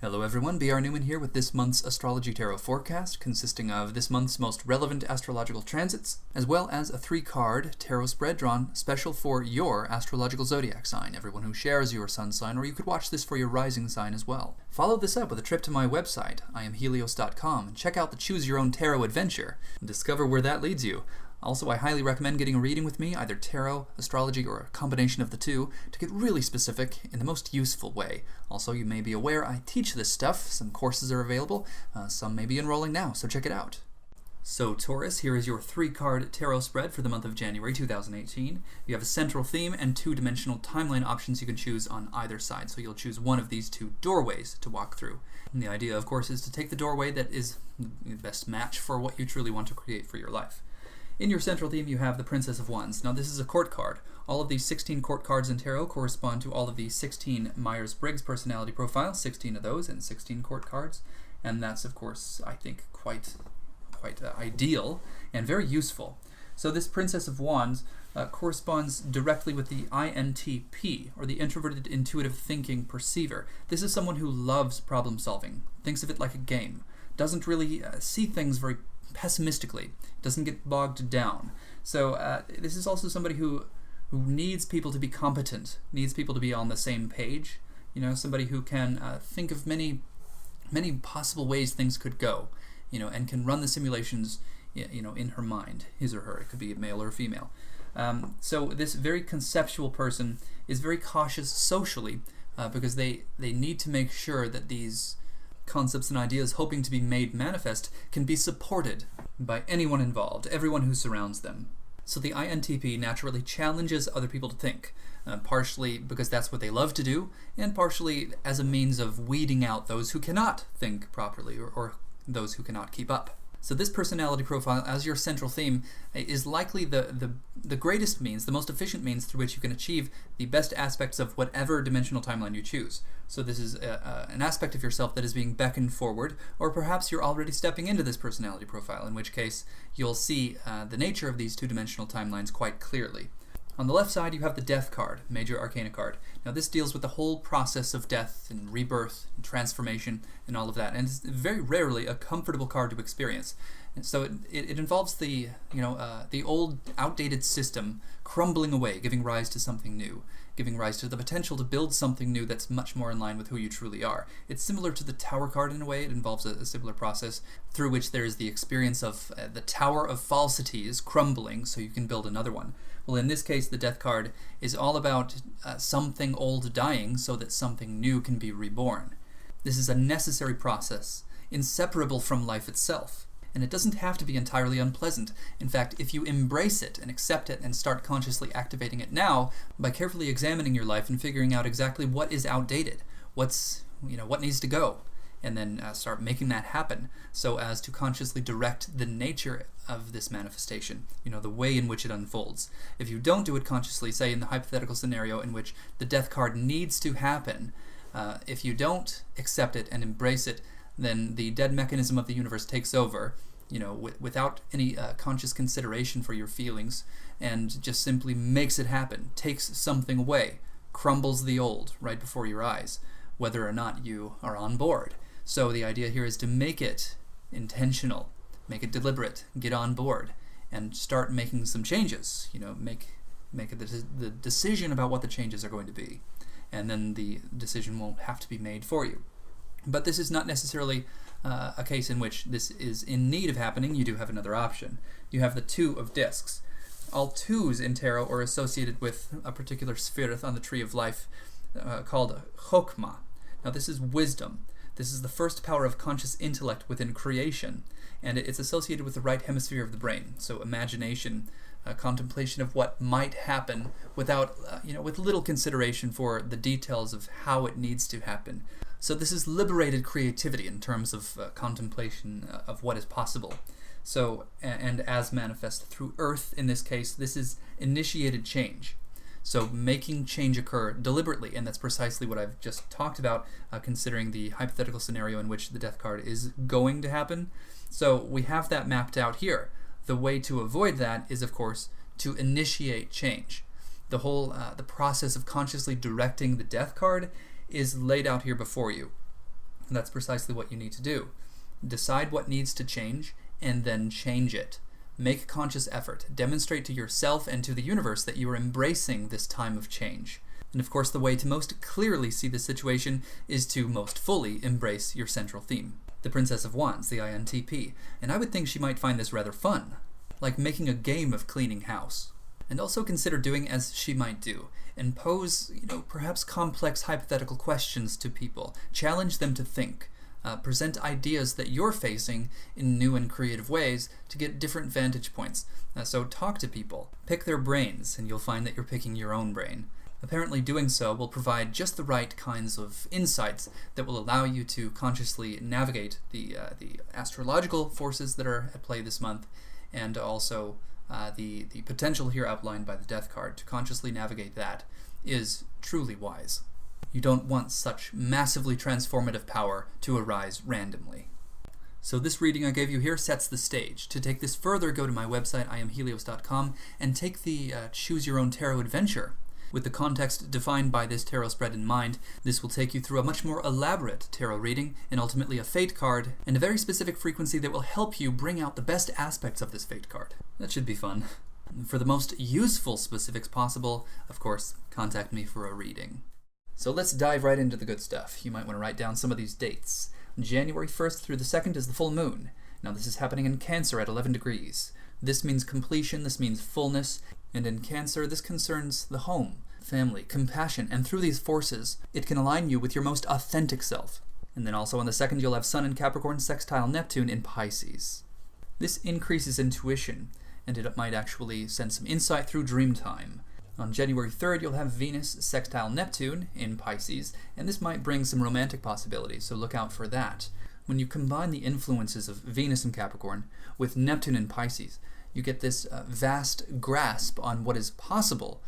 Hello everyone, B.R. Newman here with this month's Astrology Tarot forecast, consisting of this month's most relevant astrological transits, as well as a 3-card tarot spread drawn special for your astrological zodiac sign, everyone who shares your sun sign, or you could watch this for your rising sign as well. Follow this up with a trip to my website, IamHelios.com, and check out the Choose Your Own Tarot adventure, and discover where that leads you. Also, I highly recommend getting a reading with me, either tarot, astrology, or a combination of the two, to get really specific in the most useful way. Also, you may be aware I teach this stuff. Some courses are available. Some may be enrolling now, so check it out. So, Taurus, here is your 3-card tarot spread for the month of January 2018. You have a central theme and 2-dimensional timeline options you can choose on either side, so you'll choose one of these 2 doorways to walk through. And the idea, of course, is to take the doorway that is the best match for what you truly want to create for your life. In your central theme, you have the Princess of Wands. Now, this is a court card. All of these 16 court cards in tarot correspond to all of the 16 Myers-Briggs personality profiles, 16 of those and 16 court cards. And that's, of course, I think quite ideal and very useful. So this Princess of Wands corresponds directly with the INTP, or the Introverted Intuitive Thinking Perceiver. This is someone who loves problem solving, thinks of it like a game, doesn't really see things very pessimistically, doesn't get bogged down. So this is also somebody who needs people to be competent, needs people to be on the same page. You know, somebody who can think of many possible ways things could go, you know, and can run the simulations, you know, in her mind, his or her. It could be a male or a female. So this very conceptual person is very cautious socially because they need to make sure that these concepts and ideas hoping to be made manifest can be supported by anyone involved, everyone who surrounds them. So the INTP naturally challenges other people to think, partially because that's what they love to do, and partially as a means of weeding out those who cannot think properly or those who cannot keep up. So this personality profile as your central theme is likely the greatest means, the most efficient means through which you can achieve the best aspects of whatever dimensional timeline you choose. So this is an aspect of yourself that is being beckoned forward, or perhaps you're already stepping into this personality profile, in which case you'll see the nature of these 2-dimensional timelines quite clearly. On the left side, you have the Death card, Major Arcana card. Now this deals with the whole process of death and rebirth and transformation and all of that, and it's very rarely a comfortable card to experience. And so it involves the old, outdated system crumbling away, giving rise to something new, giving rise to the potential to build something new that's much more in line with who you truly are. It's similar to the Tower card in a way. It involves a similar process through which there is the experience of the Tower of Falsities crumbling so you can build another one. Well, in this case, the Death card is all about something old dying so that something new can be reborn. This is a necessary process, inseparable from life itself. And it doesn't have to be entirely unpleasant. In fact, if you embrace it and accept it and start consciously activating it now, by carefully examining your life and figuring out exactly what is outdated, what needs to go, and then start making that happen so as to consciously direct the nature of this manifestation, the way in which it unfolds. If you don't do it consciously, say in the hypothetical scenario in which the Death card needs to happen, if you don't accept it and embrace it, then the dead mechanism of the universe takes over, without any conscious consideration for your feelings, and just simply makes it happen, takes something away, crumbles the old right before your eyes, whether or not you are on board. So the idea here is to make it intentional, make it deliberate, get on board, and start making some changes. Make the decision about what the changes are going to be, and then the decision won't have to be made for you. But this is not necessarily a case in which this is in need of happening. You do have another option. You have the 2 of Discs. All 2s in tarot are associated with a particular sphere on the tree of life called Chokmah. Now this is wisdom. This is the first power of conscious intellect within creation, and it's associated with the right hemisphere of the brain. So imagination, contemplation of what might happen without, with little consideration for the details of how it needs to happen. So this is liberated creativity in terms of contemplation of what is possible. So, and as manifest through Earth in this case, this is initiated change. So making change occur deliberately, and that's precisely what I've just talked about, considering the hypothetical scenario in which the Death card is going to happen. So we have that mapped out here. The way to avoid that is, of course, to initiate change. The whole the process of consciously directing the Death card is laid out here before you. And that's precisely what you need to do. Decide what needs to change, and then change it. Make a conscious effort. Demonstrate to yourself and to the universe that you are embracing this time of change. And of course, the way to most clearly see the situation is to most fully embrace your central theme, the Princess of Wands, the INTP. And I would think she might find this rather fun, like making a game of cleaning house. And also consider doing as she might do, and pose, perhaps complex hypothetical questions to people. Challenge them to think. Present ideas that you're facing in new and creative ways to get different vantage points. So talk to people. Pick their brains, and you'll find that you're picking your own brain. Apparently doing so will provide just the right kinds of insights that will allow you to consciously navigate the astrological forces that are at play this month, and also the potential here outlined by the Death card. To consciously navigate that is truly wise. You don't want such massively transformative power to arise randomly. So this reading I gave you here sets the stage. To take this further, go to my website, IamHelios.com, and take the Choose Your Own Tarot adventure. With the context defined by this tarot spread in mind, this will take you through a much more elaborate tarot reading, and ultimately a fate card, and a very specific frequency that will help you bring out the best aspects of this fate card. That should be fun. For the most useful specifics possible, of course, contact me for a reading. So let's dive right into the good stuff. You might want to write down some of these dates. January 1st through the 2nd is the full moon. Now this is happening in Cancer at 11 degrees. This means completion, this means fullness, and in Cancer this concerns the home, family, compassion, and through these forces it can align you with your most authentic self. And then also on the 2nd you'll have Sun in Capricorn sextile Neptune in Pisces. This increases intuition, and it might actually send some insight through dream time. On January 3rd, you'll have Venus sextile Neptune in Pisces, and this might bring some romantic possibilities, so look out for that. When you combine the influences of Venus in Capricorn with Neptune in Pisces, you get this vast grasp on what is possible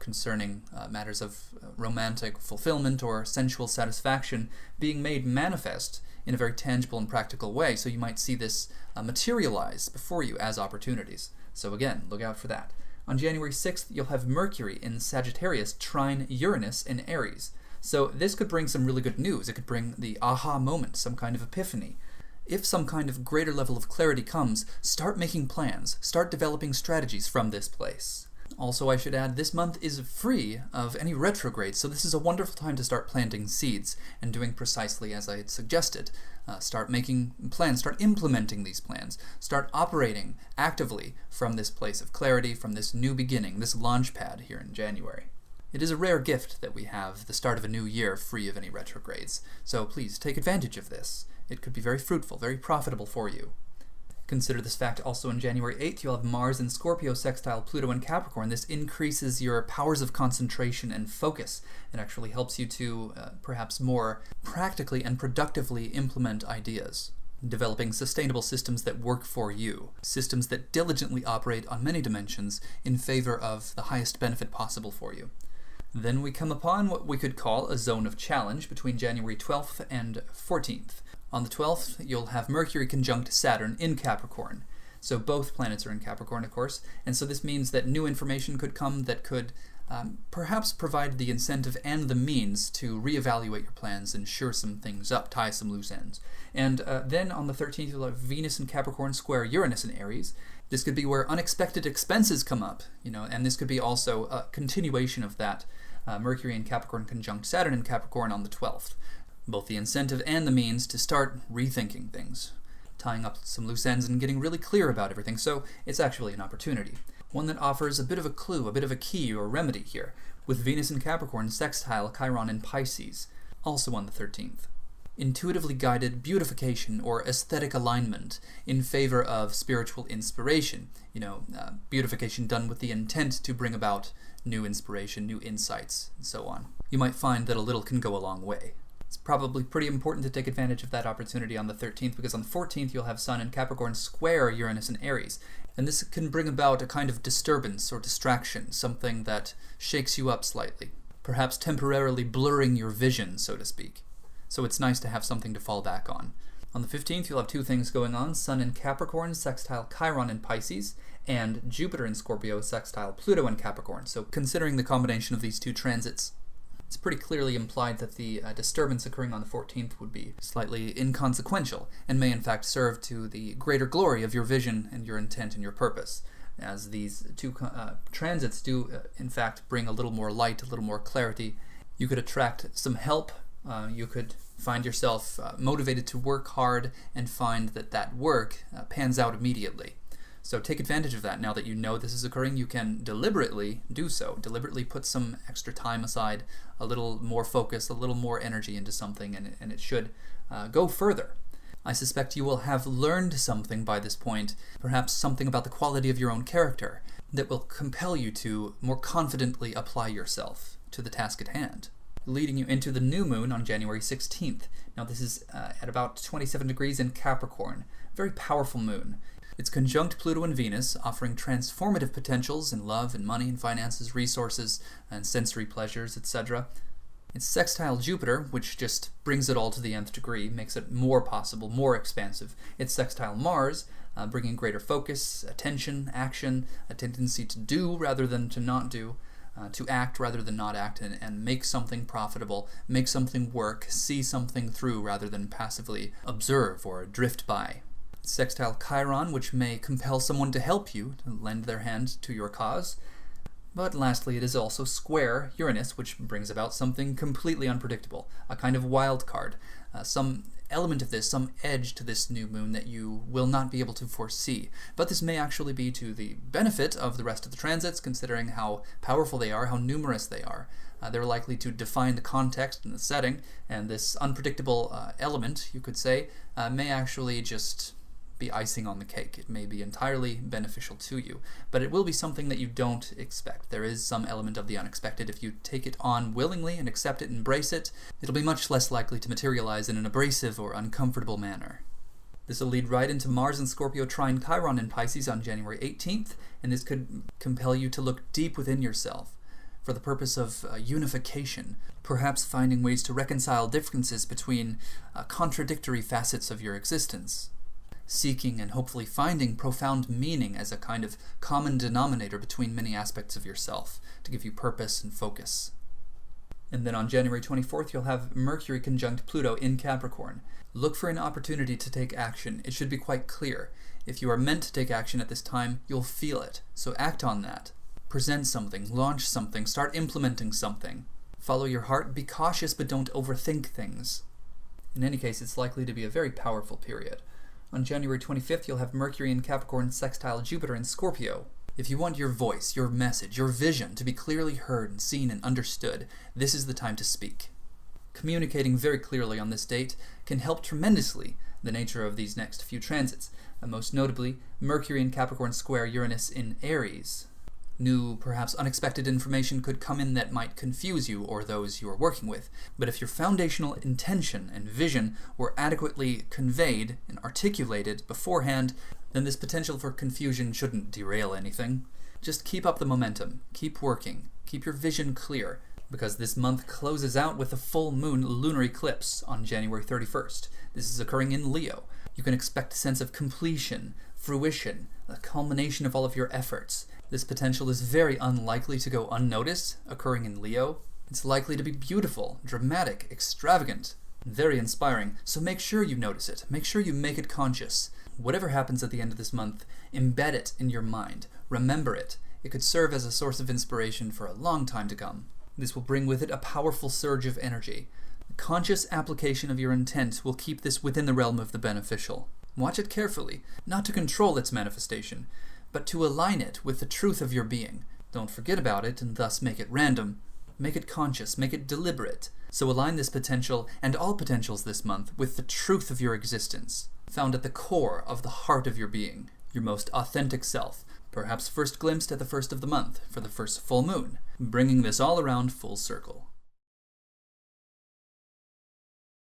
concerning matters of romantic fulfillment or sensual satisfaction being made manifest in a very tangible and practical way, so you might see this materialize before you as opportunities. So again, look out for that. On January 6th, you'll have Mercury in Sagittarius trine Uranus in Aries. So this could bring some really good news. It could bring the aha moment, some kind of epiphany. If some kind of greater level of clarity comes, start making plans, start developing strategies from this place. Also, I should add, this month is free of any retrogrades, so this is a wonderful time to start planting seeds and doing precisely as I had suggested. Start making plans, start implementing these plans, start operating actively from this place of clarity, from this new beginning, this launch pad here in January. It is a rare gift that we have the start of a new year free of any retrogrades, so please take advantage of this. It could be very fruitful, very profitable for you. Consider this fact also on January 8th, you'll have Mars in Scorpio sextile Pluto in Capricorn. This increases your powers of concentration and focus. It actually helps you to perhaps more practically and productively implement ideas, developing sustainable systems that work for you, systems that diligently operate on many dimensions in favor of the highest benefit possible for you. Then we come upon what we could call a zone of challenge between January 12th and 14th. On the 12th, you'll have Mercury conjunct Saturn in Capricorn. So both planets are in Capricorn, of course, and so this means that new information could come that could perhaps provide the incentive and the means to reevaluate your plans and shore some things up, tie some loose ends. And then on the 13th, you'll have Venus in Capricorn square Uranus in Aries. This could be where unexpected expenses come up, and this could be also a continuation of that. Mercury in Capricorn conjunct Saturn in Capricorn on the 12th. Both the incentive and the means to start rethinking things, tying up some loose ends and getting really clear about everything. So it's actually an opportunity, one that offers a bit of a clue, a bit of a key or remedy here, with Venus in Capricorn sextile Chiron in Pisces, also on the 13th. Intuitively guided beautification or aesthetic alignment in favor of spiritual inspiration, beautification done with the intent to bring about new inspiration, new insights, and so on. You might find that a little can go a long way. It's probably pretty important to take advantage of that opportunity on the 13th, because on the 14th you'll have Sun in Capricorn square Uranus in Aries, and this can bring about a kind of disturbance or distraction, something that shakes you up slightly, perhaps temporarily blurring your vision, so to speak. So it's nice to have something to fall back on. On the 15th you'll have two things going on: Sun in Capricorn sextile Chiron in Pisces, and Jupiter in Scorpio sextile Pluto in Capricorn. So considering the combination of these two transits, It's pretty clearly implied that the disturbance occurring on the 14th would be slightly inconsequential and may in fact serve to the greater glory of your vision and your intent and your purpose, as these two transits do in fact bring a little more light, a little more clarity. You could attract some help. You could find yourself motivated to work hard and find that that work pans out immediately. So take advantage of that. Now that you know this is occurring, you can deliberately do so. Deliberately put some extra time aside, a little more focus, a little more energy into something, and it should go further. I suspect you will have learned something by this point, perhaps something about the quality of your own character, that will compel you to more confidently apply yourself to the task at hand, leading you into the new moon on January 16th. Now this is at about 27 degrees in Capricorn. Very powerful moon. It's conjunct Pluto and Venus, offering transformative potentials in love and money and finances, resources and sensory pleasures, etc. It's sextile Jupiter, which just brings it all to the nth degree, makes it more possible, more expansive. It's sextile Mars, bringing greater focus, attention, action, a tendency to do rather than to not do, to act rather than not act, and make something profitable, make something work, see something through rather than passively observe or drift by. Sextile Chiron, which may compel someone to help you, to lend their hand to your cause. But lastly, it is also square Uranus, which brings about something completely unpredictable, a kind of wild card, some element of this, some edge to this new moon that you will not be able to foresee. But this may actually be to the benefit of the rest of the transits, considering how powerful they are, how numerous they are. They're likely to define the context and the setting, and this unpredictable element, you could say, may actually just be icing on the cake. It may be entirely beneficial to you, but it will be something that you don't expect. There is some element of the unexpected. If you take it on willingly and accept it, embrace it, it'll be much less likely to materialize in an abrasive or uncomfortable manner. This will lead right into Mars and Scorpio trine Chiron in Pisces on January 18th, and this could compel you to look deep within yourself for the purpose of unification, perhaps finding ways to reconcile differences between contradictory facets of your existence, seeking and hopefully finding profound meaning as a kind of common denominator between many aspects of yourself to give you purpose and focus. And then on January 24th, you'll have Mercury conjunct Pluto in Capricorn. Look for an opportunity to take action. It should be quite clear. If you are meant to take action at this time, you'll feel it. So act on that. Present something, launch something, start implementing something. Follow your heart, be cautious, but don't overthink things. In any case, it's likely to be a very powerful period. On January 25th, you'll have Mercury in Capricorn sextile Jupiter in Scorpio. If you want your voice, your message, your vision to be clearly heard and seen and understood, this is the time to speak. Communicating very clearly on this date can help tremendously the nature of these next few transits, most notably Mercury in Capricorn square Uranus in Aries. New, perhaps unexpected information could come in that might confuse you or those you are working with, but if your foundational intention and vision were adequately conveyed and articulated beforehand, then this potential for confusion shouldn't derail anything. Just keep up the momentum, keep working, keep your vision clear, because this month closes out with a full moon lunar eclipse on January 31st. This is occurring in Leo. You can expect a sense of completion, fruition, a culmination of all of your efforts. This potential is very unlikely to go unnoticed, occurring in Leo. It's likely to be beautiful, dramatic, extravagant, and very inspiring, so make sure you notice it. Make sure you make it conscious. Whatever happens at the end of this month, embed it in your mind. Remember it. It could serve as a source of inspiration for a long time to come. This will bring with it a powerful surge of energy. The conscious application of your intent will keep this within the realm of the beneficial. Watch it carefully, not to control its manifestation, but to align it with the truth of your being. Don't forget about it and thus make it random. Make it conscious, make it deliberate. So align this potential and all potentials this month with the truth of your existence, found at the core of the heart of your being, your most authentic self, perhaps first glimpsed at the first of the month for the first full moon, bringing this all around full circle.